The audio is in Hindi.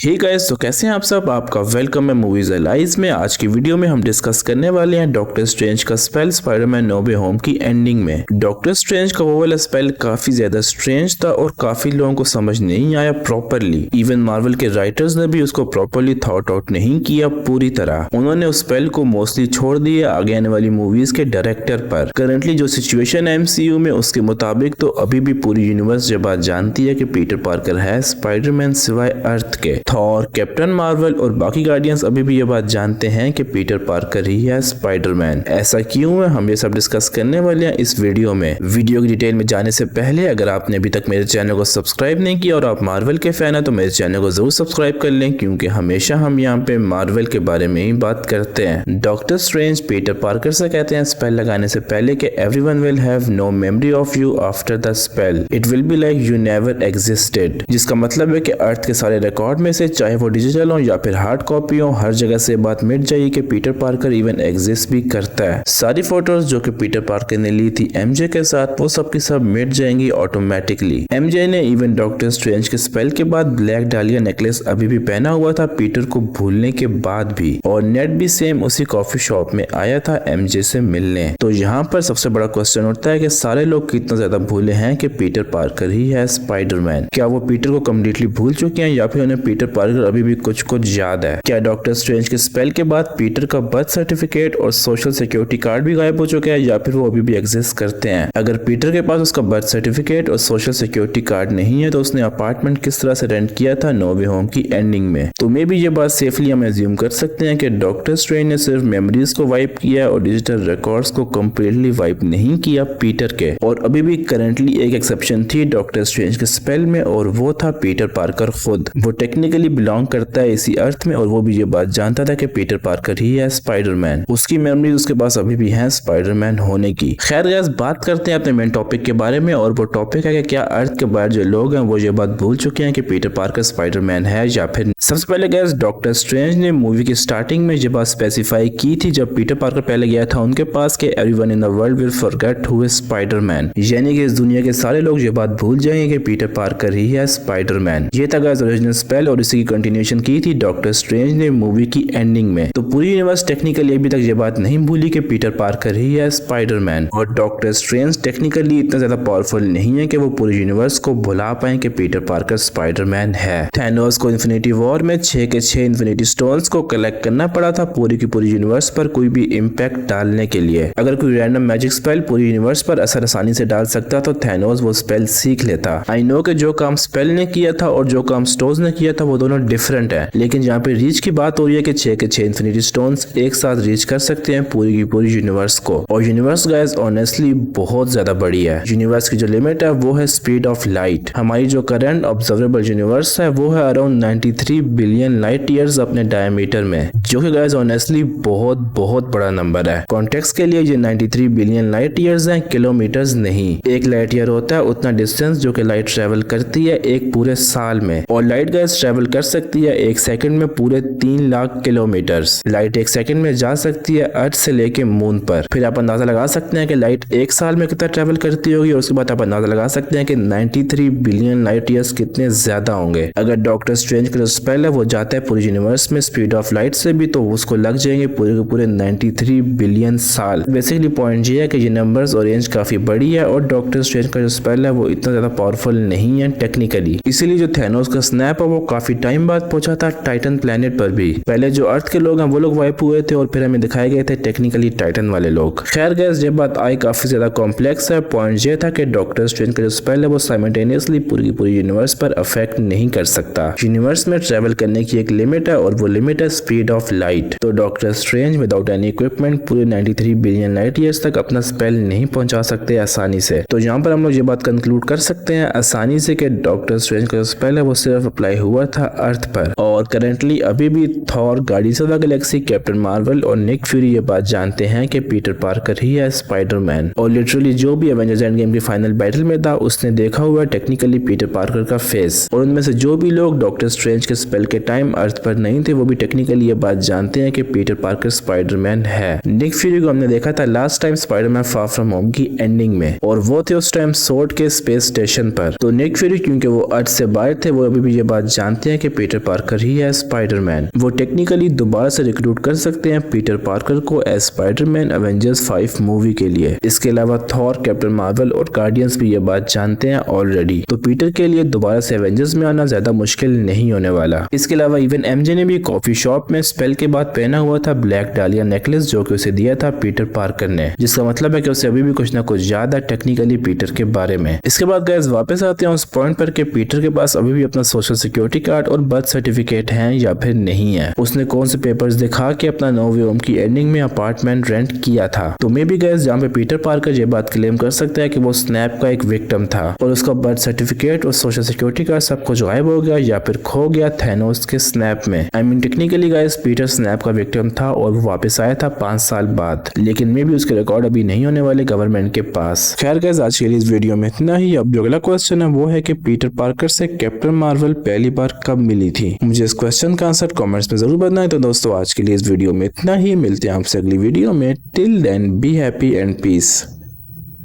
हे गाइस, तो कैसे हैं आप सब। आपका वेलकम है मूवीज एलाइज में। आज की वीडियो में हम डिस्कस करने वाले हैं डॉक्टर स्ट्रेंज का स्पेल स्पाइडरमैन नो वे होम की एंडिंग में। डॉक्टर स्ट्रेंज का वो वाला स्पेल काफी ज्यादा स्ट्रेंज था और काफी लोगों को समझ नहीं आया प्रॉपरली। इवन मार्वल के राइटर्स ने भी उसको प्रॉपरली थॉट आउट नहीं किया पूरी तरह। उन्होंने उस स्पेल को मोस्टली छोड़ दिया आगे आने वाली मूवीज के डायरेक्टर पर। करंटली जो सिचुएशन है एमसीयू में, उसके मुताबिक तो अभी भी पूरी यूनिवर्स ये बात जानती है कि पीटर पार्कर है स्पाइडरमैन सिवाय अर्थ के। थॉर, कैप्टन मार्वल और बाकी गार्डियंस अभी भी ये बात जानते हैं कि पीटर पार्कर ही है स्पाइडरमैन। ऐसा क्यों है, हम ये सब डिस्कस करने वाले हैं इस वीडियो में। वीडियो की डिटेल में जाने से पहले अगर आपने अभी तक मेरे चैनल को सब्सक्राइब नहीं किया और आप मार्वल के फैन है तो मेरे चैनल को जरूर सब्सक्राइब कर लें, क्योंकि हमेशा हम यहाँ पे मार्वल के बारे में ही बात करते हैं। डॉक्टर स्ट्रेंज पीटर पार्कर से कहते हैं स्पेल लगाने से पहले कि everyone will have no memory of you after the spell, it will be like you never existed. जिसका मतलब है कि अर्थ के सारे रिकॉर्ड में से, चाहे वो डिजिटल हो या फिर हार्ड कॉपी हो, हर जगह से बात मिट जाएगी कि पीटर पार्कर इवन एग्जिस्ट भी करता है। सारी फोटोज जो कि पीटर पार्कर ने ली थी एमजे के साथ, वो सब की सब मिट जाएंगी ऑटोमेटिकली। एमजे ने इवन डॉक्टर स्ट्रेंज के स्पेल के बाद ब्लैक डालिया नेकलेस अभी भी पहना हुआ था पीटर को भूलने के बाद भी, और नेट भी सेम उसी कॉफी शॉप में आया था एमजे से मिलने। तो यहाँ पर सबसे बड़ा क्वेश्चन उठता है कि सारे लोग कितना ज्यादा भूले हैं कि पीटर पार्कर ही है स्पाइडरमैन। क्या वो पीटर को कम्प्लीटली भूल चुके हैं या फिर उन्हें पीटर पार्कर अभी भी कुछ याद है? क्या डॉक्टर स्ट्रेंज के स्पेल के बाद पीटर का बर्थ सर्टिफिकेट और सोशल सिक्योरिटी कार्ड भी गायब हो चुके हैं या फिर वो अभी भी एग्जिस्ट करते हैं? अगर पीटर के पास उसका बर्थ सर्टिफिकेट और सोशल सिक्योरिटी कार्ड नहीं है तो उसने अपार्टमेंट किस तरह से रेंट किया था नो वे होम की एंडिंग में? तो मे भी ये बात सेफली हम एज्यूम कर सकते हैं कि डॉक्टर स्ट्रेंज ने सिर्फ मेमोरीज को वाइप किया और डिजिटल रिकॉर्ड्स को कम्प्लीटली वाइप नहीं किया पीटर के। और अभी भी करंटली एक एक्सेप्शन थी डॉक्टर स्ट्रेंज के स्पेल में, और वो था पीटर पार्कर खुद। वो टेक्निकली बिलोंग करता है इसी अर्थ में और वो भी ये बात जानता था कि पीटर पार्कर ही है स्पाइडरमैन। उसकी मेमोरीज उसके पास अभी भी हैं स्पाइडरमैन होने की। खैर गाइस, बात करते हैं अपने मेन टॉपिक के बारे में, और वो टॉपिक है कि क्या अर्थ के बाहर जो लोग हैं वो ये बात भूल चुके हैं कि पीटर पार्कर स्पाइडरमैन है या फिर। सबसे पहले गाइस, डॉक्टर स्ट्रेंज ने मूवी की स्टार्टिंग में ये बात स्पेसिफाई की थी जब पीटर पार्कर पहले गया था उनके पास कि everyone in the world will forget who is Spiderman, यानी कि इस दुनिया के सारे लोग ये बात भूल जाएंगे कि पीटर पार्कर ही है स्पाइडरमैन। ये था गाइस ओरिजिनल स्पेल और इसी की कंटिन्यूएशन की थी डॉक्टर स्ट्रेंज ने मूवी की एंडिंग में। तो पूरी यूनिवर्स टेक्निकली अभी तक ये बात नहीं भूली कि पीटर पार्कर ही है स्पाइडरमैन, और डॉक्टर स्ट्रेंज टेक्निकली इतना ज्यादा पावरफुल नहीं है कि वो पूरी यूनिवर्स को भुला पाए कि पीटर पार्कर स्पाइडरमैन है। थैनोस को इन्फिनिटी वॉर में 6 के 6 इन्फिनिटी स्टोन्स को कलेक्ट करना पड़ा था पूरी की पूरी यूनिवर्स पर कोई भी इम्पैक्ट डालने के लिए। अगर कोई रैंडम मैजिक स्पेल पूरी यूनिवर्स पर असर आसानी से डाल सकता तो थैनोस वो स्पेल सीख लेता। आई नो कि जो काम स्पेल ने किया था और जो काम स्टोन्स ने किया था वो दोनों डिफरेंट है, लेकिन यहाँ पे रीच की बात हो रही है कि 6 के 6 इन्फिनिटी स्टोन्स एक साथ रीच कर सकते हैं पूरी की पूरी यूनिवर्स को। और यूनिवर्स गाइस ऑनेस्टली बहुत ज्यादा बड़ी है। यूनिवर्स की जो लिमिट है वो है स्पीड ऑफ लाइट। हमारी जो करंट ऑब्जर्वेबल यूनिवर्स है वो है अराउंड 93 बिलियन लाइट ईयर्स अपने डायमीटर में, जो कि गाइस ऑनेस्टली बहुत बहुत बड़ा नंबर है। कॉन्टेक्स्ट के लिए ये 93 बिलियन लाइट ईयर्स हैं, किलोमीटर्स नहीं। एक लाइट ईयर होता है उतना डिस्टेंस जो कि लाइट ट्रेवल करती है एक पूरे साल में, और लाइट गाइस ट्रेवल कर सकती है एक सेकंड में पूरे 3 लाख किलोमीटर्स। लाइट एक सेकंड में जा सकती है अर्थ से लेके मून पर। फिर आप अंदाजा लगा सकते हैं कि लाइट एक साल में कितना ट्रेवल करती होगी, और उसके बाद आप अंदाजा लगा सकते हैं कि 93 बिलियन लाइट ईयर्स कितने ज्यादा होंगे। अगर डॉक्टर स्ट्रेंज का जो स्पेल है वो जाता है पूरी यूनिवर्स में स्पीड ऑफ लाइट से भी, तो उसको लग जाएंगे पूरे के पूरे 93 बिलियन साल। बेसिकली पॉइंट ये है कि ये नंबर्स और रेंज काफी बड़ी है, और डॉक्टर स्ट्रेंज का जो स्पेल है वो इतना ज्यादा पावरफुल नहीं है टेक्निकली। इसीलिए जो थैनोस का स्नैप है वो काफी टाइम बाद पहुंचा था टाइटन प्लेनेट पर भी। पहले जो अर्थ के लोग हैं वो लोग वाइप हुए थे और फिर हमें दिखाए गए थे टेक्निकली टाइटन वाले लोग। खैर गाइस, ये बात आई काफी ज्यादा कॉम्प्लेक्स है। पॉइंट ये था कि डॉक्टर स्ट्रेंज का जो स्पेल है वो साइमल्टेनियसली पूरी की पूरी यूनिवर्स पर अफेक्ट नहीं कर सकता। यूनिवर्स में ट्रेवल करने की एक लिमिट है और वो लिमिट है स्पीड ऑफ लाइट। तो doctor strange without any equipment पूरे 93 बिलियन लाइट ईयर्स तक अपना स्पेल नहीं पहुंचा सकते आसानी से। तो यहाँ पर हम लोग ये बात कंक्लूड कर सकते हैं आसानी से कि डॉक्टर स्ट्रेंज का जो स्पेल है वो सिर्फ अप्लाई हुआ था अर्थ पर। और करंटली अभी भी Thor, guardians of the Galaxy, captain Marvel और निक फ्यूरी ये बात जानते हैं कि पीटर पार्कर ही है स्पाइडरमैन। और लिटरली जो भी एवेंजर्स एंड गेम की फाइनल बैटल में था उसने देखा हुआ टेक्निकली पीटर पार्कर का फेस। और उनमें से जो भी लोग डॉक्टर स्ट्रेंज के स्पेल के टाइम अर्थ पर नहीं थे वो भी टेक्निकली ये बात जानते हैं कि पीटर पार्कर स्पाइडरमैन है। निक फ्यूरी को हमने देखा था last time Spiderman far from home की एंडिंग में, और वो थे उस टाइम सोर्ड के स्पेस स्टेशन पर। तो निक फ्यूरी क्योंकि वो अर्थ से बाहर थे वो अभी भी ये बात जानते हैं हैं कि पीटर पार्कर ही है स्पाइडरमैन। वो टेक्निकली दोबारा से रिक्रूट कर सकते हैं पीटर पार्कर को एज स्पाइडरमैन एवेंजर्स 5 मूवी के लिए। इसके अलावा थॉर, कैप्टन मार्वल और गार्डियंस भी ये बात जानते हैं ऑलरेडी, तो पीटर के लिए दोबारा से एवेंजर्स में आना ज्यादा मुश्किल नहीं होने वाला। इसके अलावा इवन एमजे ने भी कॉफी शॉप में स्पेल के बाद पहना हुआ था ब्लैक डालिया नेकलेस, जो कि उसे दिया था पीटर पार्कर ने, जिसका मतलब है कि उसे अभी भी कुछ ना कुछ याद है टेक्निकली पीटर के बारे में। इसके बाद गाइस वापस आते हैं उस पॉइंट पर कि पीटर के पास अभी भी अपना सोशल सिक्योरिटी कार्ड और बर्थ सर्टिफिकेट है या फिर नहीं है। उसने कौन से पेपर्स दिखा के अपना नो वे होम की एंडिंग में अपार्टमेंट रेंट किया था। तो मे भी गाइस जहाँ पे पीटर पार्कर ये बात क्लेम कर सकता है कि वो स्नैप का एक विक्टिम था और उसका बर्थ सर्टिफिकेट और सोशल सिक्योरिटी कार्ड सब कुछ गायब हो गया या फिर खो गया थैनोस के स्नैप में। I mean technically guys Peter snap का विक्टिम था और वो वापस आया था 5 साल बाद, लेकिन मे भी उसके रिकॉर्ड अभी नहीं होने वाले गवर्नमेंट के पास। खैर गाइस आज के लिए इस वीडियो में इतना ही। अब जो अगला क्वेश्चन है वो है कि पीटर पार्कर से कैप्टन मार्वल पहली बार कब मिली थी। मुझे इस क्वेश्चन का आंसर कमेंट्स में जरूर बताना है। तो दोस्तों आज के लिए इस वीडियो में इतना ही, मिलते हैं आपसे अगली वीडियो में। Till then be happy and piece.